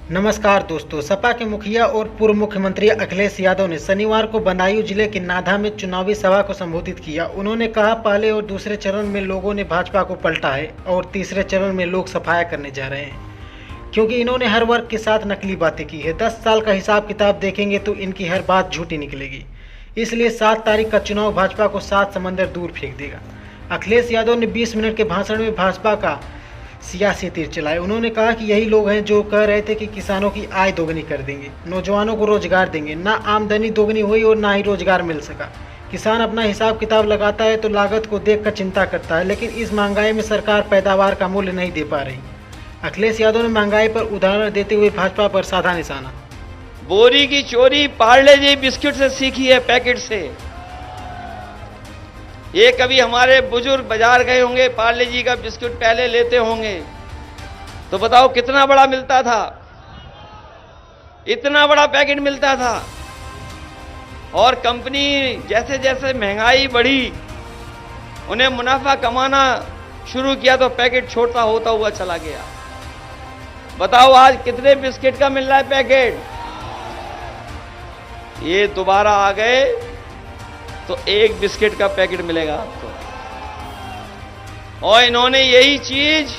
नमस्कार दोस्तों। सपा के मुखिया और पूर्व मुख्यमंत्री अखिलेश यादव ने शनिवार को बदायूं जिले के नाधा में चुनावी सभा को संबोधित किया। उन्होंने कहा, पहले और दूसरे चरण में लोगों ने भाजपा को पलटा है और तीसरे चरण में लोग सफाया करने जा रहे हैं, क्योंकि इन्होंने हर वर्ग के साथ नकली बातें की है। 10 साल का हिसाब किताब देखेंगे तो इनकी हर बात झूठी निकलेगी। इसलिए 7 तारीख का चुनाव भाजपा को 7 समंदर दूर फेंक देगा। अखिलेश यादव ने 20 मिनट के भाषण में भाजपा का सियासी तीर चलाए। उन्होंने कहा कि यही लोग हैं जो कह रहे थे कि किसानों की आय दोगुनी कर देंगे, नौजवानों को रोजगार देंगे। ना आमदनी दोगुनी हुई और ना ही रोजगार मिल सका। किसान अपना हिसाब किताब लगाता है तो लागत को देखकर चिंता करता है, लेकिन इस महंगाई में सरकार पैदावार का मूल्य नहीं दे पा रही। अखिलेश यादव ने महंगाई पर उदाहरण देते हुए भाजपा पर साधा निशाना। बोरी की चोरी पार्ले जी बिस्किट से सीखी है, पैकेट से। ये कभी हमारे बुजुर्ग बाजार गए होंगे, पार्ले जी का बिस्कुट पहले लेते होंगे तो बताओ कितना बड़ा मिलता था, इतना बड़ा पैकेट मिलता था। और कंपनी जैसे जैसे महंगाई बढ़ी, उन्हें मुनाफा कमाना शुरू किया तो पैकेट छोटा होता हुआ चला गया। बताओ आज कितने बिस्किट का मिल रहा है पैकेट। ये दोबारा आ गए तो 1 बिस्किट का पैकेट मिलेगा आपको। और इन्होंने यही चीज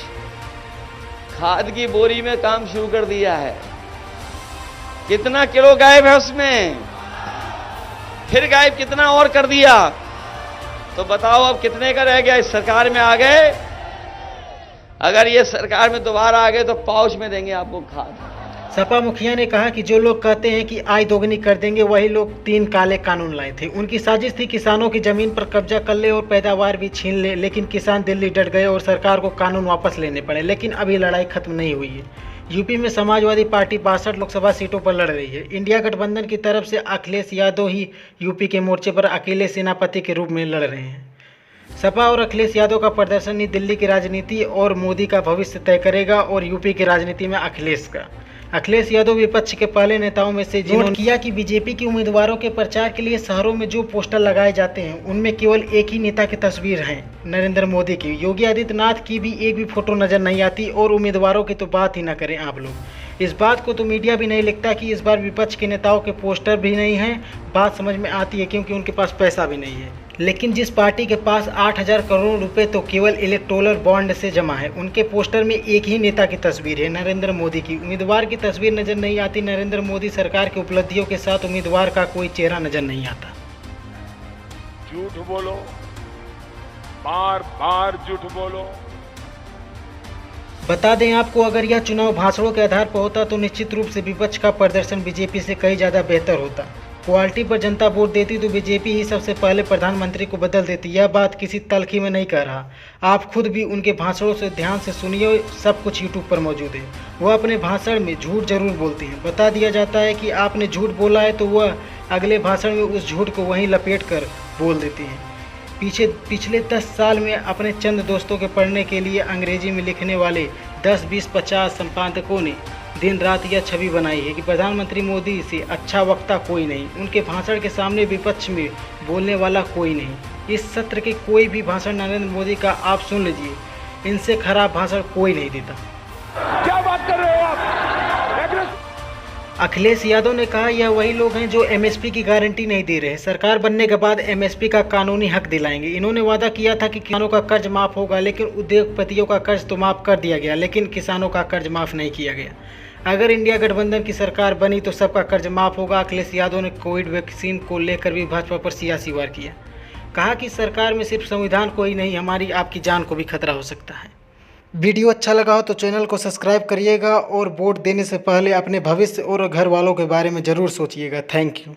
खाद की बोरी में काम शुरू कर दिया है। कितना किलो गायब है उसमें, फिर गायब कितना और कर दिया। तो बताओ अब कितने का रह गया। इस सरकार में आ गए, अगर ये सरकार में दोबारा आ गए तो पाउच में देंगे आपको खाद। सपा मुखिया ने कहा कि जो लोग कहते हैं कि आय दोगुनी कर देंगे, वही लोग 3 काले कानून लाए थे। उनकी साजिश थी किसानों की जमीन पर कब्जा कर ले और पैदावार भी छीन ले, लेकिन किसान दिल्ली डट गए और सरकार को कानून वापस लेने पड़े। लेकिन अभी लड़ाई खत्म नहीं हुई है। यूपी में समाजवादी पार्टी 62 लोकसभा सीटों पर लड़ रही है। इंडिया गठबंधन की तरफ से अखिलेश यादव ही यूपी के मोर्चे पर अकेले सेनापति के रूप में लड़ रहे हैं। सपा और अखिलेश यादव का प्रदर्शन ही दिल्ली की राजनीति और मोदी का भविष्य तय करेगा और यूपी की राजनीति में अखिलेश का। अखिलेश यादव विपक्ष के पहले नेताओं में से जिन्होंने किया कि बीजेपी के उम्मीदवारों के प्रचार के लिए शहरों में जो पोस्टर लगाए जाते हैं उनमें केवल एक ही नेता की तस्वीर है, नरेंद्र मोदी की। योगी आदित्यनाथ की भी एक भी फोटो नजर नहीं आती और उम्मीदवारों की तो बात ही ना करें आप लोग। इस बात को तो मीडिया भी नहीं लिखता कि इस बार विपक्ष के नेताओं के पोस्टर भी नहीं हैं। बात समझ में आती है क्योंकि उनके पास पैसा भी नहीं है। लेकिन जिस पार्टी के पास 8,000 करोड़ रुपए तो केवल इलेक्टोरल बॉन्ड से जमा है, उनके पोस्टर में एक ही नेता की तस्वीर है, नरेंद्र मोदी की। उम्मीदवार की तस्वीर नजर नहीं आती। नरेंद्र मोदी सरकार की उपलब्धियों के साथ उम्मीदवार का कोई चेहरा नजर नहीं आता। झूठ बोलो, बार बार झूठ बोलो। बता दें आपको, अगर यह चुनाव भाषणों के आधार पर होता तो निश्चित रूप से विपक्ष का प्रदर्शन बीजेपी से कहीं ज़्यादा बेहतर होता। क्वालिटी पर जनता वोट देती तो बीजेपी ही सबसे पहले प्रधानमंत्री को बदल देती। यह बात किसी तल्खी में नहीं कह रहा, आप खुद भी उनके भाषणों से ध्यान से सुनिए। सब कुछ यूट्यूब पर मौजूद है। वह अपने भाषण में झूठ जरूर बोलती हैं। बता दिया जाता है कि आपने झूठ बोला है तो वह अगले भाषण में उस झूठ को वहीं लपेट कर बोल देती हैं। पिछले 10 साल में अपने चंद दोस्तों के पढ़ने के लिए अंग्रेजी में लिखने वाले 10, 20, 50 संपादकों ने दिन रात यह छवि बनाई है कि प्रधानमंत्री मोदी से अच्छा वक्ता कोई नहीं। उनके भाषण के सामने विपक्ष में बोलने वाला कोई नहीं। इस सत्र के कोई भी भाषण नरेंद्र मोदी का आप सुन लीजिए, इनसे खराब भाषण कोई नहीं देता। क्या बात कर रहे हो आप? अखिलेश यादव ने कहा, यह वही लोग हैं जो एमएसपी की गारंटी नहीं दे रहे। सरकार बनने के बाद एमएसपी का कानूनी हक दिलाएंगे। इन्होंने वादा किया था कि किसानों का कर्ज माफ होगा, लेकिन उद्योगपतियों का कर्ज तो माफ कर दिया गया, लेकिन किसानों का कर्ज माफ नहीं किया गया। अगर इंडिया गठबंधन की सरकार बनी तो सबका कर्ज माफ होगा। अखिलेश यादव ने कोविड वैक्सीन को लेकर भी भाजपा पर सियासी वार किया। कहा कि सरकार में सिर्फ संविधान को ही नहीं, हमारी आपकी जान को भी खतरा हो सकता है। वीडियो अच्छा लगा हो तो चैनल को सब्सक्राइब करिएगा और वोट देने से पहले अपने भविष्य और घर वालों के बारे में ज़रूर सोचिएगा। Thank you.